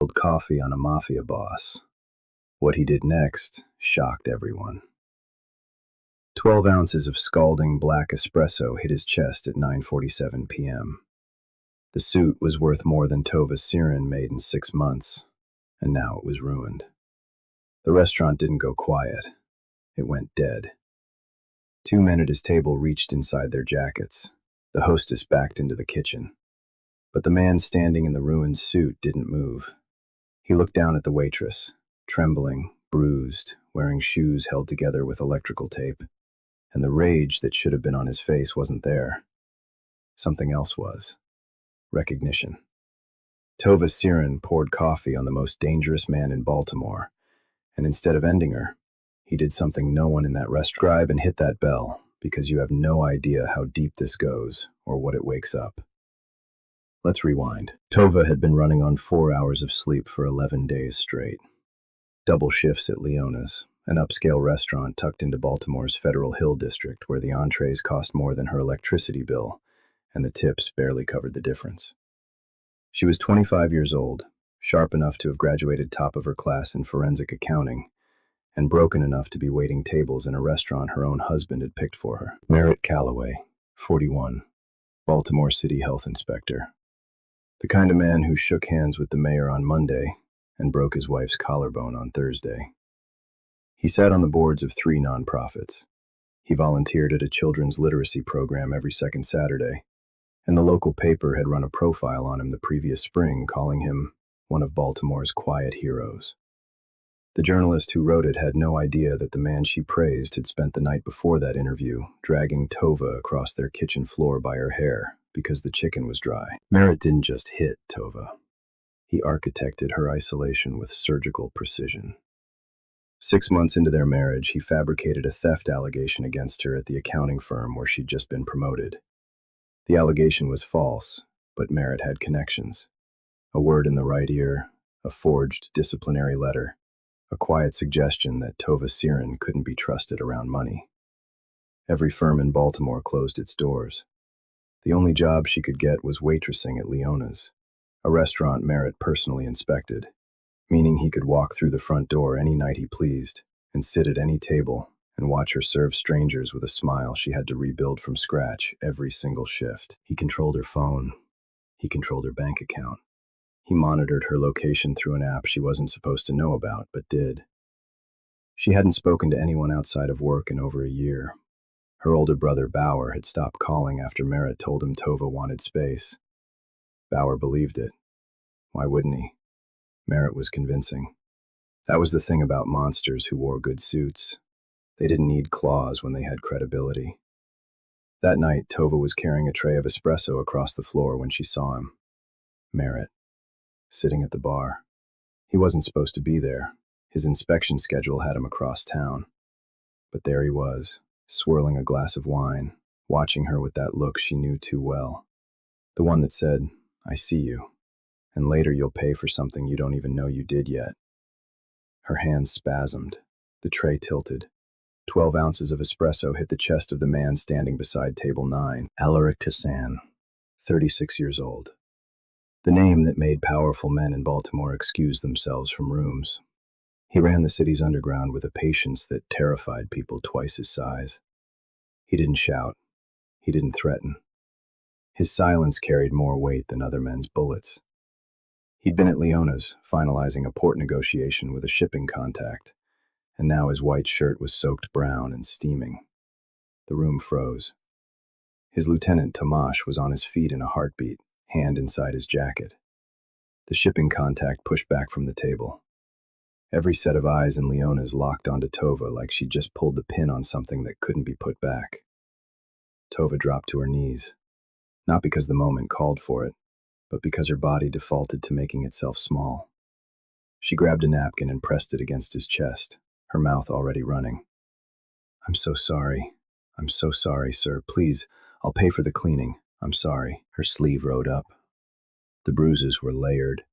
spilled coffee on a Mafia boss. What he did next shocked everyone. 12 ounces of scalding black espresso hit his chest at 9:47 p.m. The suit was worth more than Tova Siren made in 6 months, and now it was ruined. The restaurant didn't go quiet. It went dead. 2 men at his table reached inside their jackets. The hostess backed into the kitchen. But the man standing in the ruined suit didn't move. He looked down at the waitress, trembling, bruised, wearing shoes held together with electrical tape. And the rage that should have been on his face wasn't there. Something else was. Recognition. Tova Siren poured coffee on the most dangerous man in Baltimore, and instead of ending her, he did something no one in that restaurant. Subscribe and hit that bell, because you have no idea how deep this goes or what it wakes up. Let's rewind. Tova had been running on 4 hours of sleep for 11 days straight. Double shifts at Leona's, an upscale restaurant tucked into Baltimore's Federal Hill District, where the entrees cost more than her electricity bill, and the tips barely covered the difference. She was 25 years old, sharp enough to have graduated top of her class in forensic accounting, and broken enough to be waiting tables in a restaurant her own husband had picked for her. Merritt Calloway, 41, Baltimore City Health Inspector. The kind of man who shook hands with the mayor on Monday and broke his wife's collarbone on Thursday. He sat on the boards of 3 nonprofits. He volunteered at a children's literacy program every second Saturday, and the local paper had run a profile on him the previous spring, calling him one of Baltimore's quiet heroes. The journalist who wrote it had no idea that the man she praised had spent the night before that interview dragging Tova across their kitchen floor by her hair because the chicken was dry. Merritt didn't just hit Tova. He architected her isolation with surgical precision. 6 months into their marriage, he fabricated a theft allegation against her at the accounting firm where she'd just been promoted. The allegation was false, but Merritt had connections. A word in the right ear, a forged disciplinary letter, a quiet suggestion that Tova Siren couldn't be trusted around money. Every firm in Baltimore closed its doors. The only job she could get was waitressing at Leona's, a restaurant Merritt personally inspected, meaning he could walk through the front door any night he pleased and sit at any table and watch her serve strangers with a smile she had to rebuild from scratch every single shift. He controlled her phone. He controlled her bank account. He monitored her location through an app she wasn't supposed to know about, but did. She hadn't spoken to anyone outside of work in over a year. Her older brother, Bauer, had stopped calling after Merritt told him Tova wanted space. Bauer believed it. Why wouldn't he? Merritt was convincing. That was the thing about monsters who wore good suits. They didn't need claws when they had credibility. That night, Tova was carrying a tray of espresso across the floor when she saw him. Merritt, sitting at the bar. He wasn't supposed to be there. His inspection schedule had him across town. But there he was, swirling a glass of wine, watching her with that look she knew too well. The one that said, "I see you, and later you'll pay for something you don't even know you did yet." Her hands spasmed. The tray tilted. 12 ounces of espresso hit the chest of the man standing beside table 9, Alaric Tassan, 36 years old. The name that made powerful men in Baltimore excuse themselves from rooms. He ran the city's underground with a patience that terrified people twice his size. He didn't shout. He didn't threaten. His silence carried more weight than other men's bullets. He'd been at Leona's, finalizing a port negotiation with a shipping contact, and now his white shirt was soaked brown and steaming. The room froze. His lieutenant, Tomash, was on his feet in a heartbeat, hand inside his jacket. The shipping contact pushed back from the table. Every set of eyes in Leona's locked onto Tova like she'd just pulled the pin on something that couldn't be put back. Tova dropped to her knees, not because the moment called for it, but because her body defaulted to making itself small. She grabbed a napkin and pressed it against his chest, her mouth already running. "I'm so sorry. I'm so sorry, sir. Please, I'll pay for the cleaning. I'm sorry." Her sleeve rode up. The bruises were layered,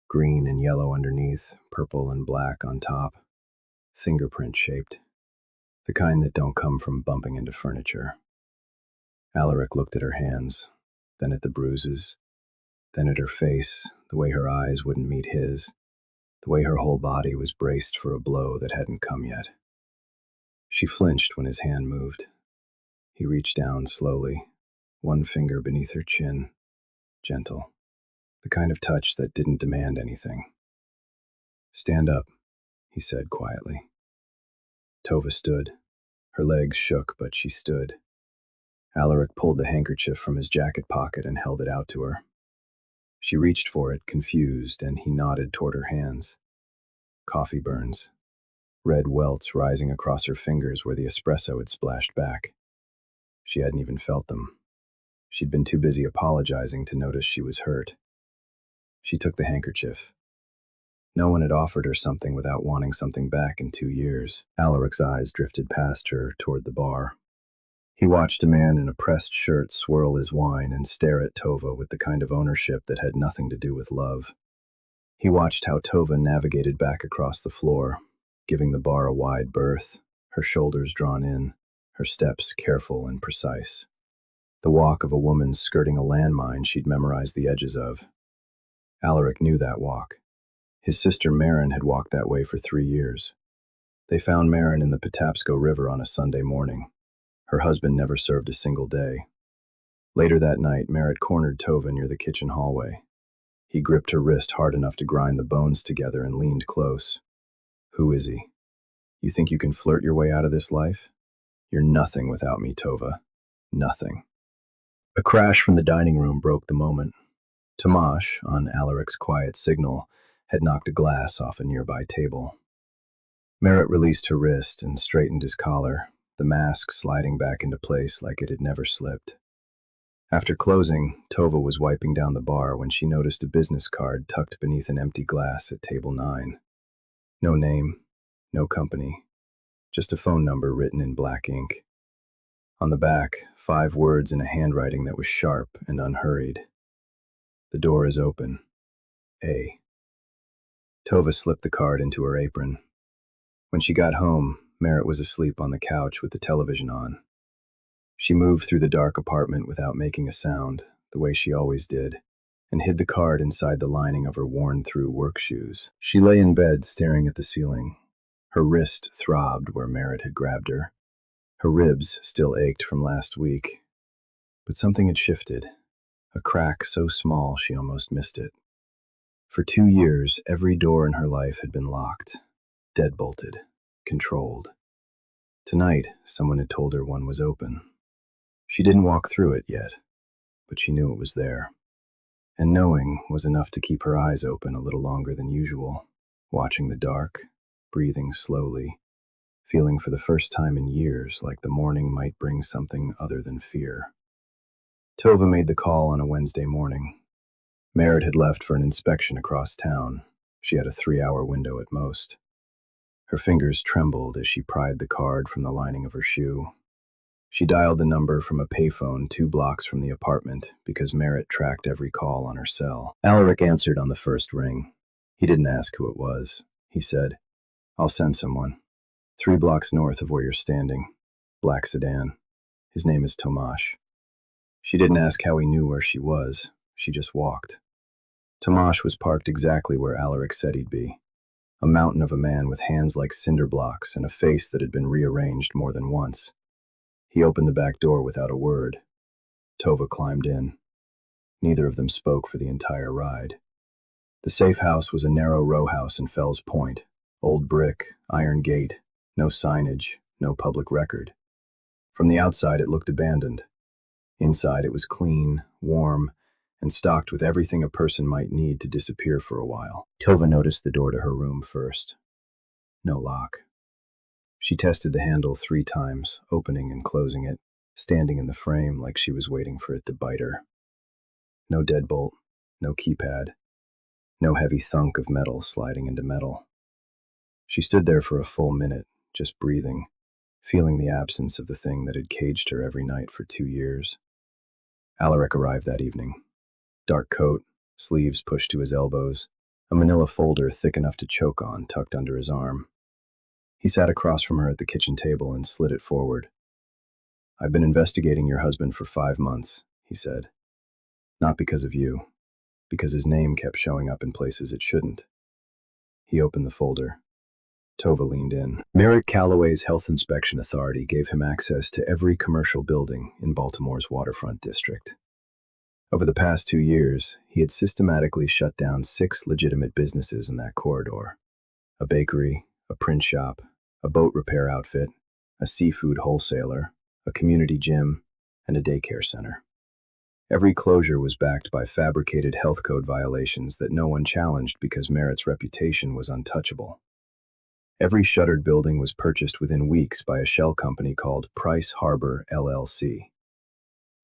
green and yellow underneath, purple and black on top, fingerprint-shaped, the kind that don't come from bumping into furniture. Alaric looked at her hands, then at the bruises, then at her face, the way her eyes wouldn't meet his. the way her whole body was braced for a blow that hadn't come yet. She flinched when his hand moved. He reached down slowly, one finger beneath her chin, gentle, the kind of touch that didn't demand anything. "Stand up," he said quietly. Tova stood. Her legs shook, but she stood. Alaric pulled the handkerchief from his jacket pocket and held it out to her. She reached for it, confused, and he nodded toward her hands. Coffee burns. Red welts rising across her fingers where the espresso had splashed back. She hadn't even felt them. She'd been too busy apologizing to notice she was hurt. She took the handkerchief. No one had offered her something without wanting something back in 2 years. Alaric's eyes drifted past her toward the bar. He watched a man in a pressed shirt swirl his wine and stare at Tova with the kind of ownership that had nothing to do with love. He watched how Tova navigated back across the floor, giving the bar a wide berth, her shoulders drawn in, her steps careful and precise. The walk of a woman skirting a landmine she'd memorized the edges of. Alaric knew that walk. His sister Marin had walked that way for 3 years. They found Marin in the Patapsco River on a Sunday morning. Her husband never served a single day. Later that night, Merritt cornered Tova near the kitchen hallway. He gripped her wrist hard enough to grind the bones together and leaned close. "Who is he? You think you can flirt your way out of this life? You're nothing without me, Tova. Nothing." A crash from the dining room broke the moment. Tomasz, on Alaric's quiet signal, had knocked a glass off a nearby table. Merritt released her wrist and straightened his collar, the mask sliding back into place like it had never slipped. After closing, Tova was wiping down the bar when she noticed a business card tucked beneath an empty glass at table 9. No name, no company, just a phone number written in black ink. On the back, 5 words in a handwriting that was sharp and unhurried. "The door is open. A." Tova slipped the card into her apron. When she got home, Merritt was asleep on the couch with the television on. She moved through the dark apartment without making a sound, the way she always did, and hid the card inside the lining of her worn-through work shoes. She lay in bed staring at the ceiling. Her wrist throbbed where Merritt had grabbed her. Her ribs still ached from last week. But something had shifted, a crack so small she almost missed it. For 2 years, every door in her life had been locked, deadbolted, controlled. Tonight, someone had told her one was open. She didn't walk through it yet, but she knew it was there. And knowing was enough to keep her eyes open a little longer than usual, watching the dark, breathing slowly, feeling for the first time in years like the morning might bring something other than fear. Tova made the call on a Wednesday morning. Merritt had left for an inspection across town. She had a 3-hour window at most. Her fingers trembled as she pried the card from the lining of her shoe. She dialed the number from a payphone 2 blocks from the apartment because Merritt tracked every call on her cell. Alaric answered on the first ring. He didn't ask who it was. He said, "I'll send someone. 3 blocks north of where you're standing. Black sedan. His name is Tomasz." She didn't ask how he knew where she was. She just walked. Tomasz was parked exactly where Alaric said he'd be. A mountain of a man with hands like cinder blocks and a face that had been rearranged more than once. He opened the back door without a word. Tova climbed in. Neither of them spoke for the entire ride. The safe house was a narrow row house in Fells Point. Old brick, iron gate, no signage, no public record. From the outside it looked abandoned. Inside it was clean, warm, and stocked with everything a person might need to disappear for a while. Tova noticed the door to her room first. No lock. She tested the handle 3 times, opening and closing it, standing in the frame like she was waiting for it to bite her. No deadbolt, no keypad, no heavy thunk of metal sliding into metal. She stood there for a full minute, just breathing, feeling the absence of the thing that had caged her every night for 2 years. Alaric arrived that evening. Dark coat, sleeves pushed to his elbows, a manila folder thick enough to choke on tucked under his arm. He sat across from her at the kitchen table and slid it forward. "I've been investigating your husband for 5 months," he said. "Not because of you, because his name kept showing up in places it shouldn't. He opened the folder. Tova leaned in. Merritt Calloway's Health Inspection Authority gave him access to every commercial building in Baltimore's waterfront district. Over the past 2 years, he had systematically shut down 6 legitimate businesses in that corridor: a bakery, a print shop, a boat repair outfit, a seafood wholesaler, a community gym, and a daycare center. Every closure was backed by fabricated health code violations that no one challenged because Merritt's reputation was untouchable. Every shuttered building was purchased within weeks by a shell company called Price Harbor LLC.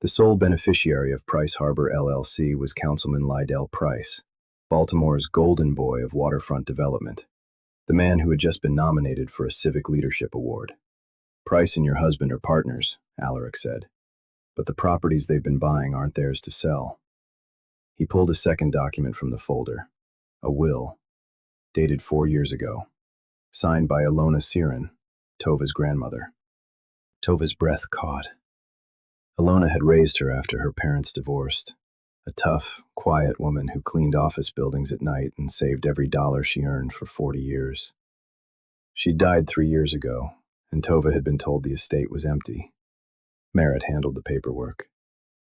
The sole beneficiary of Price Harbor LLC was Councilman Lydell Price, Baltimore's golden boy of waterfront development, the man who had just been nominated for a Civic Leadership Award. "Price and your husband are partners," Alaric said, "but the properties they've been buying aren't theirs to sell." He pulled a second document from the folder, a will, dated 4 years ago, signed by Ilona Siren, Tova's grandmother. Tova's breath caught. Ilona had raised her after her parents divorced, a tough, quiet woman who cleaned office buildings at night and saved every dollar she earned for 40 years. She died 3 years ago, and Tova had been told the estate was empty. Merritt handled the paperwork.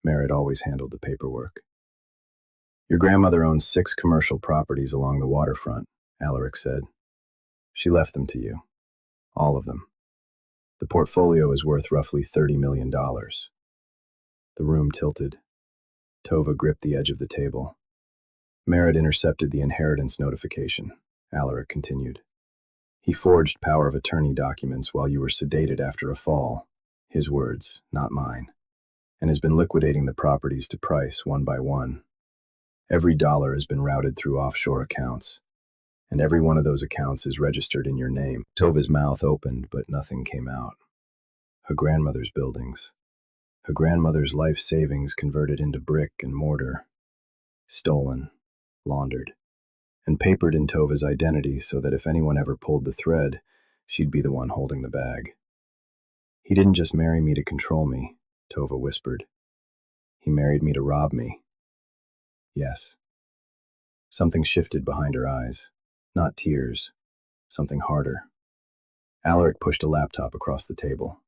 Merritt always handled the paperwork. "Your grandmother owns 6 commercial properties along the waterfront," Alaric said. "She left them to you. All of them. The portfolio is worth roughly $30 million. The room tilted. Tova gripped the edge of the table. Merritt intercepted the inheritance notification, Alaric continued. "He forged power of attorney documents while you were sedated after a fall. His words, not mine. And has been liquidating the properties to Price one by one. Every dollar has been routed through offshore accounts, and every one of those accounts is registered in your name." Tova's mouth opened, but nothing came out. Her grandmother's buildings. Her grandmother's life savings converted into brick and mortar. Stolen, laundered, and papered in Tova's identity so that if anyone ever pulled the thread, she'd be the one holding the bag. "He didn't just marry me to control me," Tova whispered. "He married me to rob me." Yes. Something shifted behind her eyes. Not tears. Something harder. Alaric pushed a laptop across the table.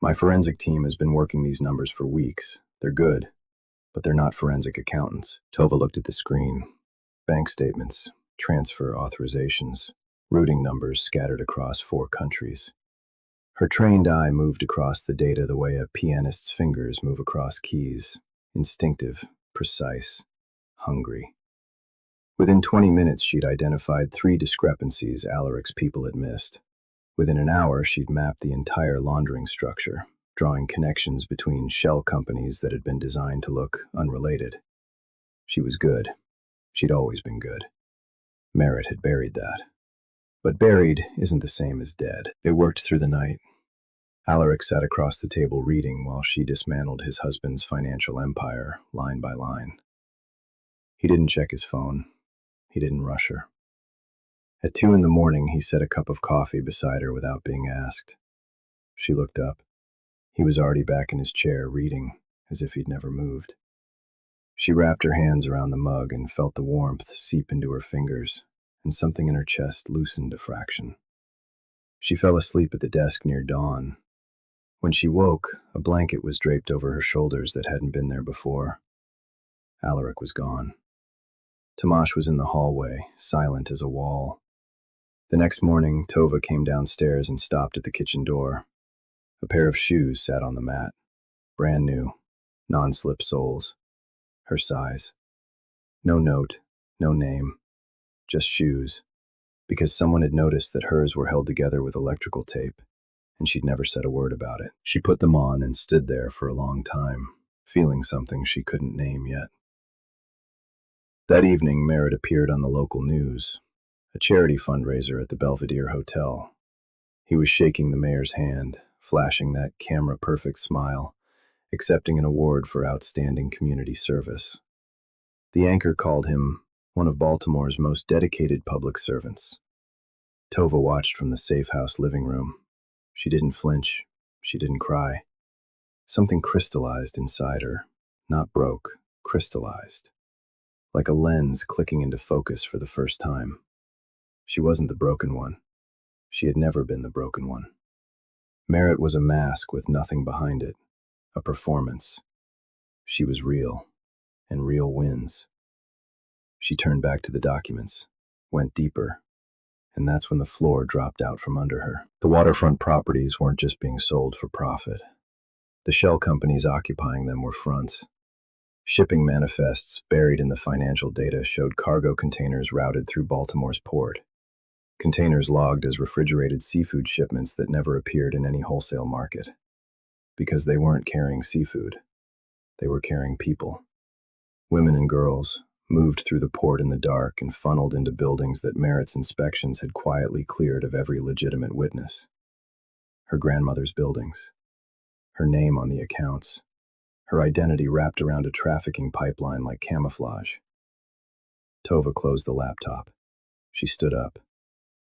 "My forensic team has been working these numbers for weeks. They're good, but they're not forensic accountants." Tova looked at the screen. Bank statements, transfer authorizations, routing numbers scattered across 4 countries. Her trained eye moved across the data the way a pianist's fingers move across keys. Instinctive, precise, hungry. Within 20 minutes, she'd identified 3 discrepancies Alaric's people had missed. Within an hour, she'd mapped the entire laundering structure, drawing connections between shell companies that had been designed to look unrelated. She was good. She'd always been good. Merritt had buried that. But buried isn't the same as dead. They worked through the night. Alaric sat across the table reading while she dismantled his husband's financial empire, line by line. He didn't check his phone. He didn't rush her. At 2 in the morning, he set a cup of coffee beside her without being asked. She looked up. He was already back in his chair, reading, as if he'd never moved. She wrapped her hands around the mug and felt the warmth seep into her fingers, and something in her chest loosened a fraction. She fell asleep at the desk near dawn. When she woke, a blanket was draped over her shoulders that hadn't been there before. Alaric was gone. Tomash was in the hallway, silent as a wall. The next morning, Tova came downstairs and stopped at the kitchen door. A pair of shoes sat on the mat, brand new, non-slip soles. Her size. No note, no name, just shoes, because someone had noticed that hers were held together with electrical tape, and she'd never said a word about it. She put them on and stood there for a long time, feeling something she couldn't name yet. That evening, Merritt appeared on the local news, a charity fundraiser at the Belvedere Hotel. He was shaking the mayor's hand, flashing that camera-perfect smile, accepting an award for outstanding community service. The anchor called him one of Baltimore's most dedicated public servants. Tova watched from the safe house living room. She didn't flinch. She didn't cry. Something crystallized inside her, not broke, crystallized, like a lens clicking into focus for the first time. She wasn't the broken one. She had never been the broken one. Merritt was a mask with nothing behind it, a performance. She was real, and real wins. She turned back to the documents, went deeper, and that's when the floor dropped out from under her. The waterfront properties weren't just being sold for profit. The shell companies occupying them were fronts. Shipping manifests buried in the financial data showed cargo containers routed through Baltimore's port. Containers logged as refrigerated seafood shipments that never appeared in any wholesale market. Because they weren't carrying seafood. They were carrying people. Women and girls moved through the port in the dark and funneled into buildings that Merritt's inspections had quietly cleared of every legitimate witness. Her grandmother's buildings. Her name on the accounts. Her identity wrapped around a trafficking pipeline like camouflage. Tova closed the laptop. She stood up.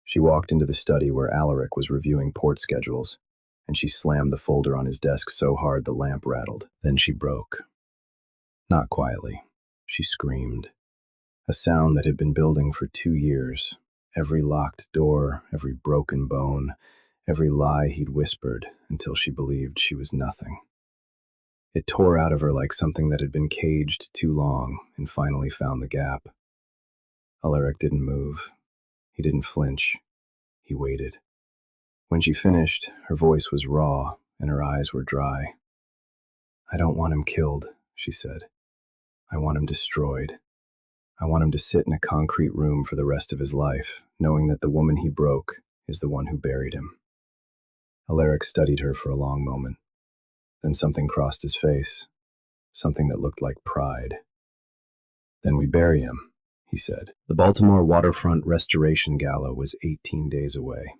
She walked into the study where Alaric was reviewing port schedules, and she slammed the folder on his desk so hard the lamp rattled. Then she broke. Not quietly. She screamed. A sound that had been building for 2 years. Every locked door, every broken bone, every lie he'd whispered until she believed she was nothing. It tore out of her like something that had been caged too long and finally found the gap. Alaric didn't move. He didn't flinch. He waited. When she finished, her voice was raw and her eyes were dry. "I don't want him killed," she said. "I want him destroyed. I want him to sit in a concrete room for the rest of his life, knowing that the woman he broke is the one who buried him." Alaric studied her for a long moment. Then something crossed his face, something that looked like pride. "Then we bury him," he said. The Baltimore Waterfront Restoration Gala was 18 days away.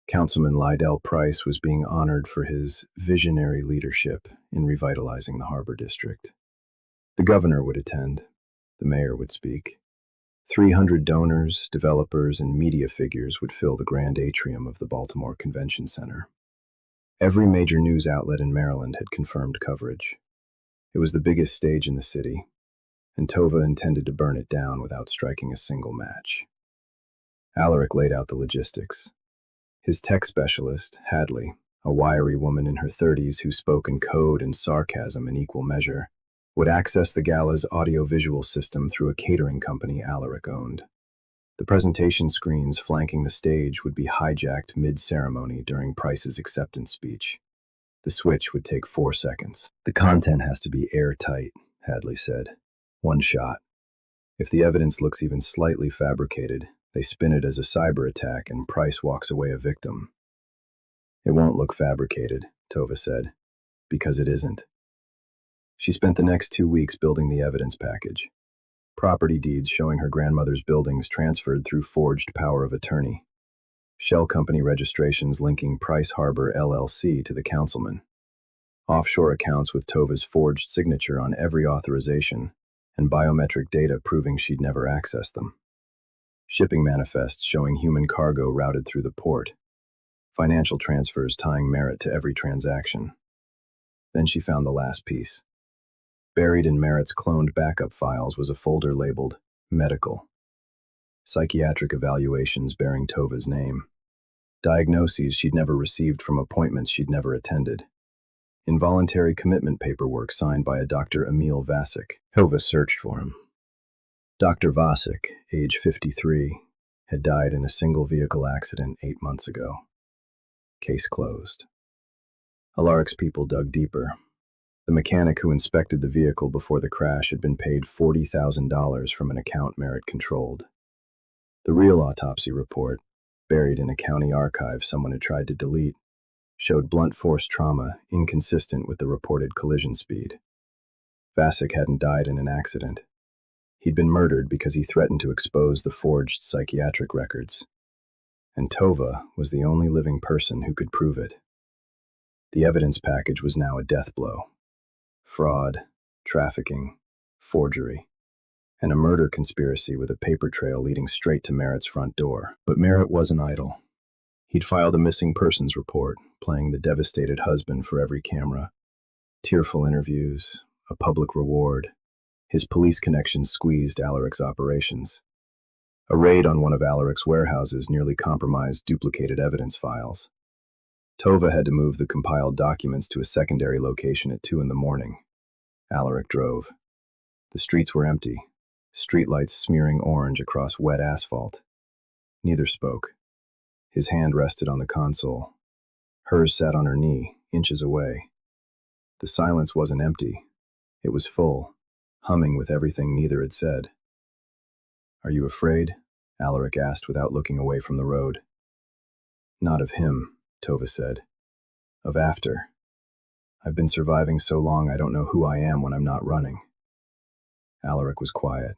Councilman Lydell Price was being honored for his visionary leadership in revitalizing the Harbor District. The governor would attend. The mayor would speak. 300 donors, developers, and media figures would fill the grand atrium of the Baltimore Convention Center. Every major news outlet in Maryland had confirmed coverage. It was the biggest stage in the city, and Tova intended to burn it down without striking a single match. Alaric laid out the logistics. His tech specialist, Hadley, a wiry woman in her 30s who spoke in code and sarcasm in equal measure, would access the gala's audio-visual system through a catering company Alaric owned. The presentation screens flanking the stage would be hijacked mid-ceremony during Price's acceptance speech. The switch would take 4 seconds. "The content has to be airtight," Hadley said. "One shot. If the evidence looks even slightly fabricated, they spin it as a cyber attack and Price walks away a victim." "It won't look fabricated," Tova said, "because it isn't." She spent the next 2 weeks building the evidence package. Property deeds showing her grandmother's buildings transferred through forged power of attorney. Shell company registrations linking Price Harbor LLC to the councilman. Offshore accounts with Tova's forged signature on every authorization, and biometric data proving she'd never accessed them. Shipping manifests showing human cargo routed through the port. Financial transfers tying Merritt to every transaction. Then she found the last piece. Buried in Merritt's cloned backup files was a folder labeled Medical. Psychiatric evaluations bearing Tova's name. Diagnoses she'd never received from appointments she'd never attended. Involuntary commitment paperwork signed by a Dr. Emil Vasic. Tova searched for him. Dr. Vasic, age 53, had died in a single vehicle accident 8 months ago. Case closed. Alaric's people dug deeper. The mechanic who inspected the vehicle before the crash had been paid $40,000 from an account Merritt controlled. The real autopsy report, buried in a county archive someone had tried to delete, showed blunt force trauma inconsistent with the reported collision speed. Vasic hadn't died in an accident. He'd been murdered because he threatened to expose the forged psychiatric records. And Tova was the only living person who could prove it. The evidence package was now a death blow. Fraud, trafficking, forgery, and a murder conspiracy with a paper trail leading straight to Merritt's front door. But Merritt wasn't idle. He'd filed a missing persons report, playing the devastated husband for every camera. Tearful interviews, a public reward. His police connections squeezed Alaric's operations. A raid on one of Alaric's warehouses nearly compromised duplicated evidence files. Tova had to move the compiled documents to a secondary location at 2 in the morning. Alaric drove. The streets were empty, streetlights smearing orange across wet asphalt. Neither spoke. His hand rested on the console. Hers sat on her knee, inches away. The silence wasn't empty. It was full, humming with everything neither had said. "Are you afraid?" Alaric asked without looking away from the road. "Not of him," Tova said. "Of after. I've been surviving so long I don't know who I am when I'm not running." Alaric was quiet.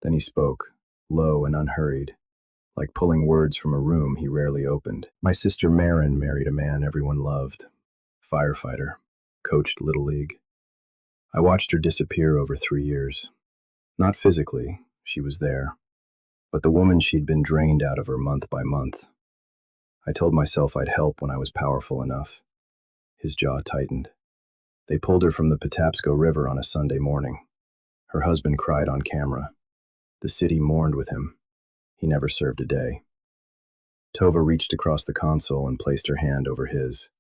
Then he spoke, low and unhurried, like pulling words from a room he rarely opened. "My sister Marin married a man everyone loved. Firefighter. Coached Little League. I watched her disappear over 3 years. Not physically, she was there, but the woman she'd been drained out of her month by month. I told myself I'd help when I was powerful enough." His jaw tightened. "They pulled her from the Patapsco River on a Sunday morning. Her husband cried on camera. The city mourned with him. He never served a day." Tova reached across the console and placed her hand over his.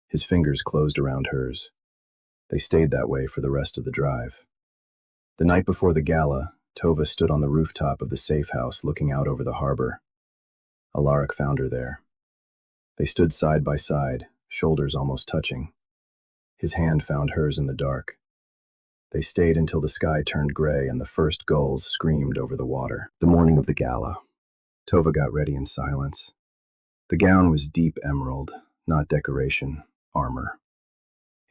His fingers closed around hers. They stayed that way for the rest of the drive. The night before the gala, Tova stood on the rooftop of the safe house looking out over the harbor. Alaric found her there. They stood side by side, shoulders almost touching. His hand found hers in the dark. They stayed until the sky turned gray and the first gulls screamed over the water. The morning of the gala. Tova got ready in silence. The gown was deep emerald, not decoration, armor.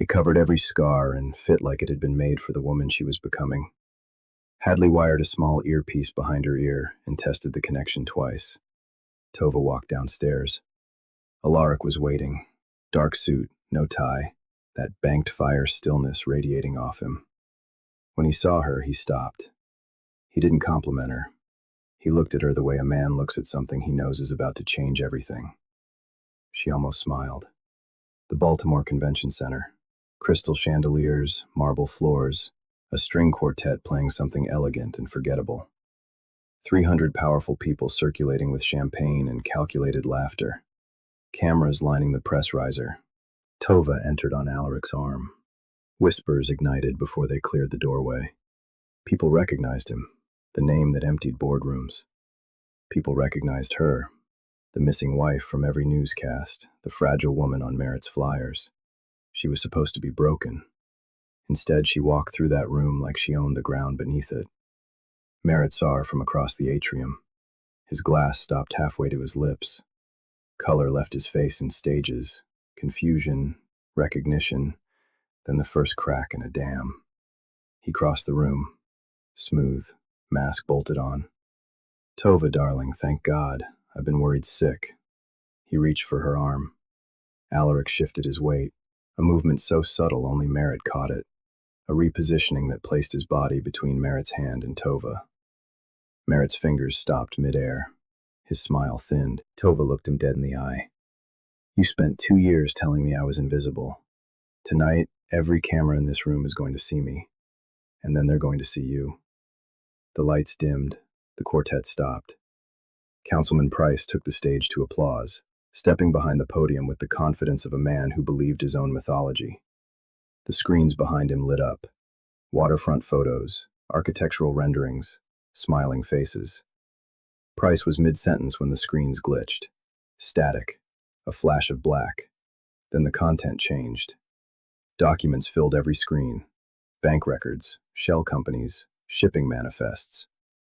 It covered every scar and fit like it had been made for the woman she was becoming. Hadley wired a small earpiece behind her ear and tested the connection twice. Tova walked downstairs. Alaric was waiting. Dark suit, no tie, that banked fire stillness radiating off him. When he saw her, he stopped. He didn't compliment her. He looked at her the way a man looks at something he knows is about to change everything. She almost smiled. The Baltimore Convention Center. Crystal chandeliers, marble floors, a string quartet playing something elegant and forgettable. 300 powerful people circulating with champagne and calculated laughter. Cameras lining the press riser. Tova entered on Alaric's arm. Whispers ignited before they cleared the doorway. People recognized him, the name that emptied boardrooms. People recognized her, the missing wife from every newscast, the fragile woman on Merritt's flyers. She was supposed to be broken. Instead, she walked through that room like she owned the ground beneath it. Merritt saw her from across the atrium. His glass stopped halfway to his lips. Color left his face in stages, confusion, recognition, then the first crack in a dam. He crossed the room, smooth, mask bolted on. "Tova, darling, thank God. I've been worried sick." He reached for her arm. Alaric shifted his weight, a movement so subtle only Merritt caught it, a repositioning that placed his body between Merritt's hand and Tova. Merritt's fingers stopped midair. His smile thinned. Tova looked him dead in the eye. "You spent 2 years telling me I was invisible. Tonight, every camera in this room is going to see me, and then they're going to see you." The lights dimmed. The quartet stopped. Councilman Price took the stage to applause, stepping behind the podium with the confidence of a man who believed his own mythology. The screens behind him lit up. Waterfront photos, architectural renderings, smiling faces. Price was mid-sentence when the screens glitched. Static, a flash of black. Then the content changed. Documents filled every screen. Bank records, shell companies, shipping manifests,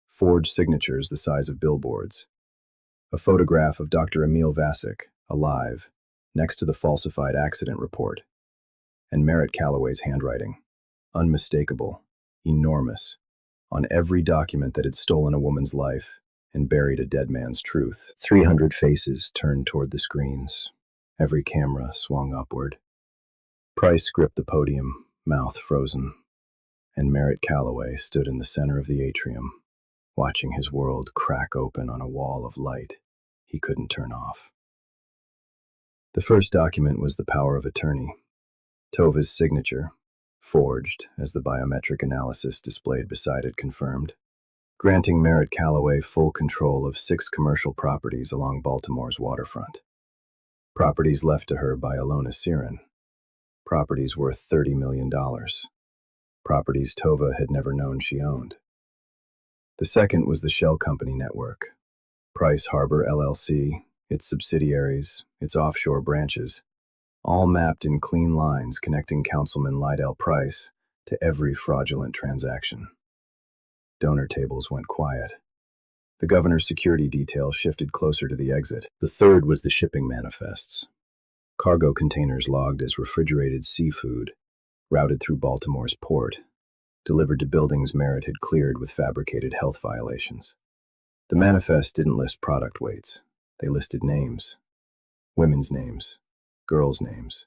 forged signatures the size of billboards. A photograph of Dr. Emil Vasic, alive, next to the falsified accident report. And Merritt Calloway's handwriting. Unmistakable, enormous, on every document that had stolen a woman's life and buried a dead man's truth. 300 faces turned toward the screens. Every camera swung upward. Price gripped the podium, mouth frozen, and Merritt Calloway stood in the center of the atrium, watching his world crack open on a wall of light he couldn't turn off. The first document was the power of attorney. Tova's signature, forged, as the biometric analysis displayed beside it confirmed. granting Merritt Calloway full control of 6 commercial properties along Baltimore's waterfront. Properties left to her by Alona Siren. Properties worth $30 million. Properties Tova had never known she owned. The second was the Shell Company network. Price Harbor LLC, its subsidiaries, its offshore branches, all mapped in clean lines connecting Councilman Lydell Price to every fraudulent transaction. Donor tables went quiet. The governor's security detail shifted closer to the exit. The third was the shipping manifests. Cargo containers logged as refrigerated seafood, routed through Baltimore's port, delivered to buildings Merritt had cleared with fabricated health violations. The manifest didn't list product weights. They listed names. Women's names. Girls' names.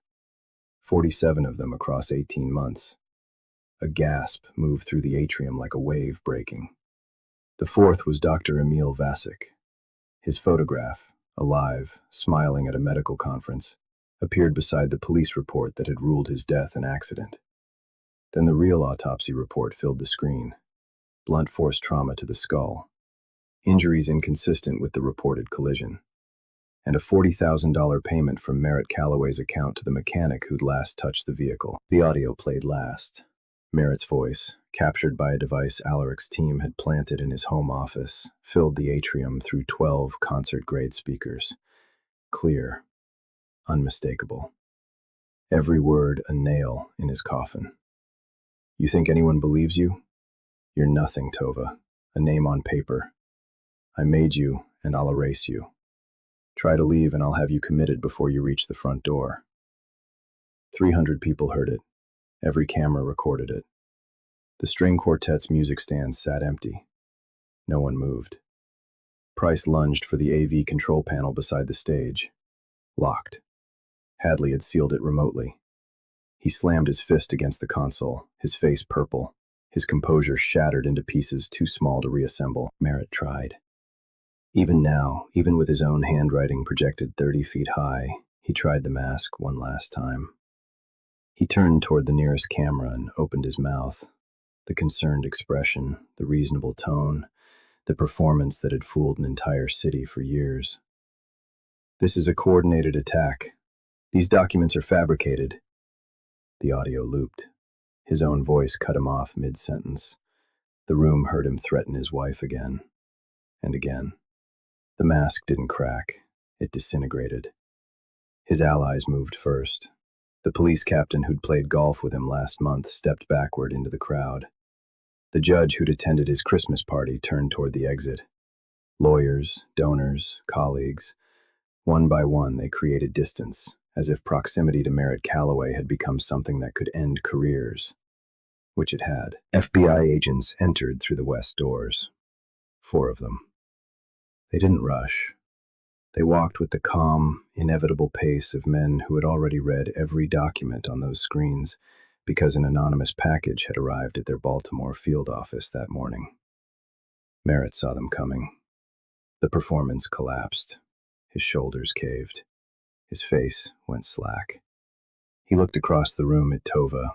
47 of them across 18 months. A gasp moved through the atrium like a wave breaking. The fourth was Dr. Emil Vasic. His photograph, alive, smiling at a medical conference, appeared beside the police report that had ruled his death an accident. Then the real autopsy report filled the screen. Blunt force trauma to the skull. Injuries inconsistent with the reported collision. And a $40,000 payment from Merritt Calloway's account to the mechanic who'd last touched the vehicle. The audio played last. Merritt's voice, captured by a device Alaric's team had planted in his home office, filled the atrium through 12 concert-grade speakers. Clear. Unmistakable. Every word a nail in his coffin. You think anyone believes you? You're nothing, Tova. A name on paper. I made you, and I'll erase you. Try to leave and I'll have you committed before you reach the front door. 300 people heard it. Every camera recorded it. The string quartet's music stand sat empty. No one moved. Price lunged for the AV control panel beside the stage. Locked. Hadley had sealed it remotely. He slammed his fist against the console, his face purple, his composure shattered into pieces too small to reassemble. Merritt tried. Even now, even with his own handwriting projected 30 feet high, he tried the mask one last time. He turned toward the nearest camera and opened his mouth. The concerned expression, the reasonable tone, the performance that had fooled an entire city for years. This is a coordinated attack. These documents are fabricated. The audio looped. His own voice cut him off mid-sentence. The room heard him threaten his wife again. And again. The mask didn't crack. It disintegrated. His allies moved first. The police captain who'd played golf with him last month stepped backward into the crowd. The judge who'd attended his Christmas party turned toward the exit. Lawyers, donors, colleagues. One by one, they created distance, as if proximity to Merritt Calloway had become something that could end careers. Which it had. FBI agents entered through the west doors. 4 of them. They didn't rush. They walked with the calm, inevitable pace of men who had already read every document on those screens because an anonymous package had arrived at their Baltimore field office that morning. Merritt saw them coming. The performance collapsed. His shoulders caved. His face went slack. He looked across the room at Tova,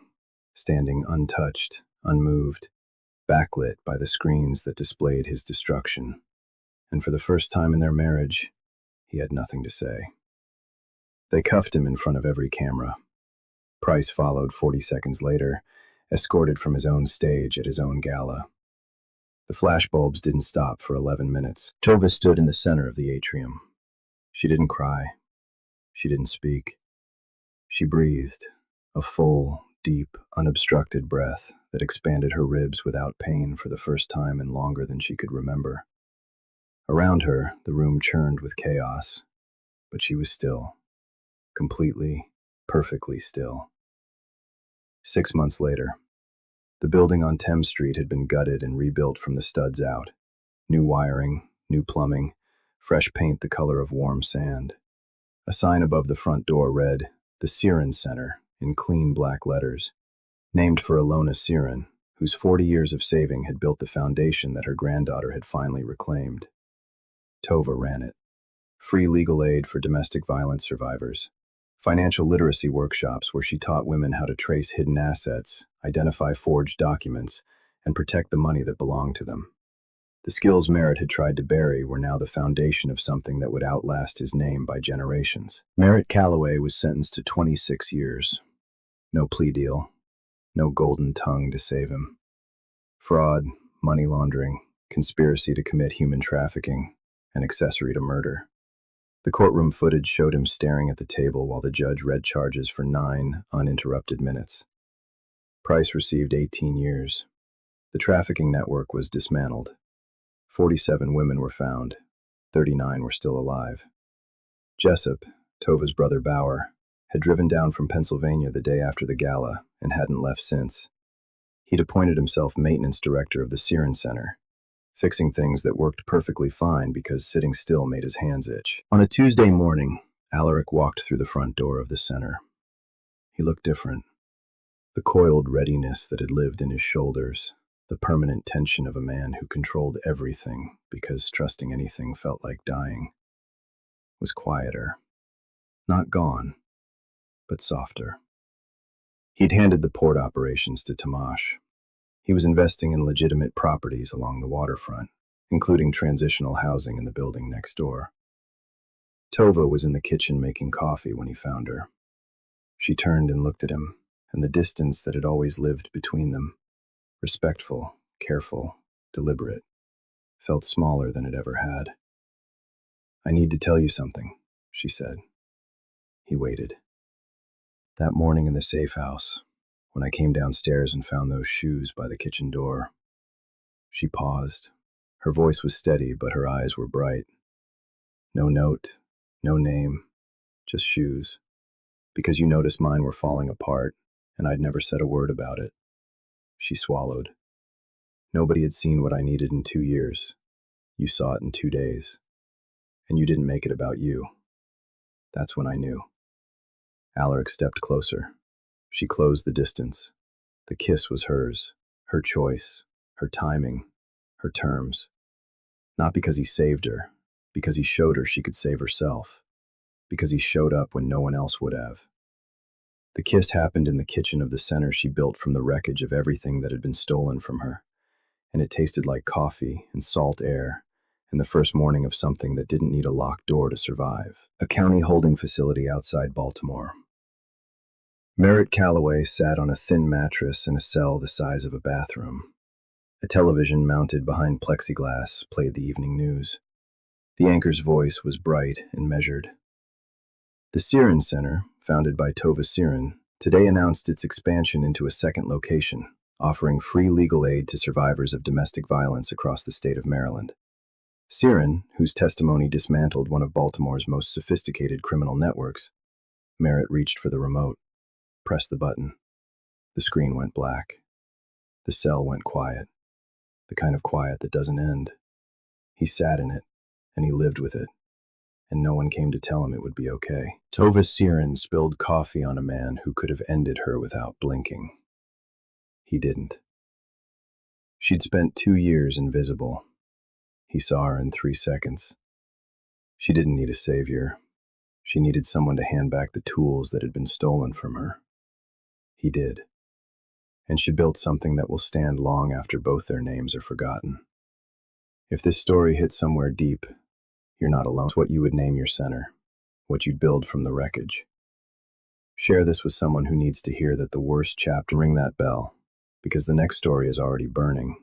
standing untouched, unmoved, backlit by the screens that displayed his destruction. And for the first time in their marriage, he had nothing to say. They cuffed him in front of every camera. Price followed 40 seconds later, escorted from his own stage at his own gala. The flashbulbs didn't stop for 11 minutes. Tova stood in the center of the atrium. She didn't cry. She didn't speak. She breathed, a full, deep, unobstructed breath that expanded her ribs without pain for the first time in longer than she could remember. Around her, the room churned with chaos, but she was still, completely, perfectly still. 6 months later, the building on Thames Street had been gutted and rebuilt from the studs out. New wiring, new plumbing, fresh paint the color of warm sand. A sign above the front door read, "The Siren Center," in clean black letters, named for Alona Siren, whose 40 years of saving had built the foundation that her granddaughter had finally reclaimed. Tova ran it. Free legal aid for domestic violence survivors. Financial literacy workshops where she taught women how to trace hidden assets, identify forged documents, and protect the money that belonged to them. The skills Merritt had tried to bury were now the foundation of something that would outlast his name by generations. Merritt Calloway was sentenced to 26 years. No plea deal, no golden tongue to save him. Fraud, money laundering, conspiracy to commit human trafficking, and accessory to murder. The courtroom footage showed him staring at the table while the judge read charges for 9 uninterrupted minutes. Price received 18 years. The trafficking network was dismantled. 47 women were found. 39 were still alive. Jessup, Tova's brother Bauer, had driven down from Pennsylvania the day after the gala and hadn't left since. He'd appointed himself maintenance director of the Siren Center, fixing things that worked perfectly fine because sitting still made his hands itch. On a Tuesday morning, Alaric walked through the front door of the center. He looked different. The coiled readiness that had lived in his shoulders, the permanent tension of a man who controlled everything because trusting anything felt like dying, was quieter. Not gone, but softer. He'd handed the port operations to Tomash. He was investing in legitimate properties along the waterfront, including transitional housing in the building next door. Tova was in the kitchen making coffee when he found her. She turned and looked at him, and the distance that had always lived between them, respectful, careful, deliberate, felt smaller than it ever had. "I need to tell you something," she said. He waited. "That morning in the safe house, when I came downstairs and found those shoes by the kitchen door." She paused. Her voice was steady, but her eyes were bright. "No note, no name, just shoes. Because you noticed mine were falling apart, and I'd never said a word about it." She swallowed. "Nobody had seen what I needed in 2 years. You saw it in 2 days. And you didn't make it about you. That's when I knew." Alaric stepped closer. She closed the distance. The kiss was hers, her choice, her timing, her terms. Not because he saved her, because he showed her she could save herself, because he showed up when no one else would have. The kiss happened in the kitchen of the center she built from the wreckage of everything that had been stolen from her, and it tasted like coffee and salt air, and the first morning of something that didn't need a locked door to survive. A county holding facility outside Baltimore. Merritt Calloway sat on a thin mattress in a cell the size of a bathroom. A television mounted behind plexiglass played the evening news. The anchor's voice was bright and measured. The Siren Center, founded by Tova Siren, today announced its expansion into a second location, offering free legal aid to survivors of domestic violence across the state of Maryland. Siren, whose testimony dismantled one of Baltimore's most sophisticated criminal networks, Merritt reached for the remote, pressed the button. The screen went black. The cell went quiet. The kind of quiet that doesn't end. He sat in it, and he lived with it, and no one came to tell him it would be okay. Tova Siren spilled coffee on a man who could have ended her without blinking. He didn't. She'd spent 2 years invisible. He saw her in 3 seconds. She didn't need a savior. She needed someone to hand back the tools that had been stolen from her. He did. And she built something that will stand long after both their names are forgotten. If this story hit somewhere deep, you're not alone. It's what you would name your center, what you'd build from the wreckage. Share this with someone who needs to hear that the worst chapter. Ring that bell, because the next story is already burning.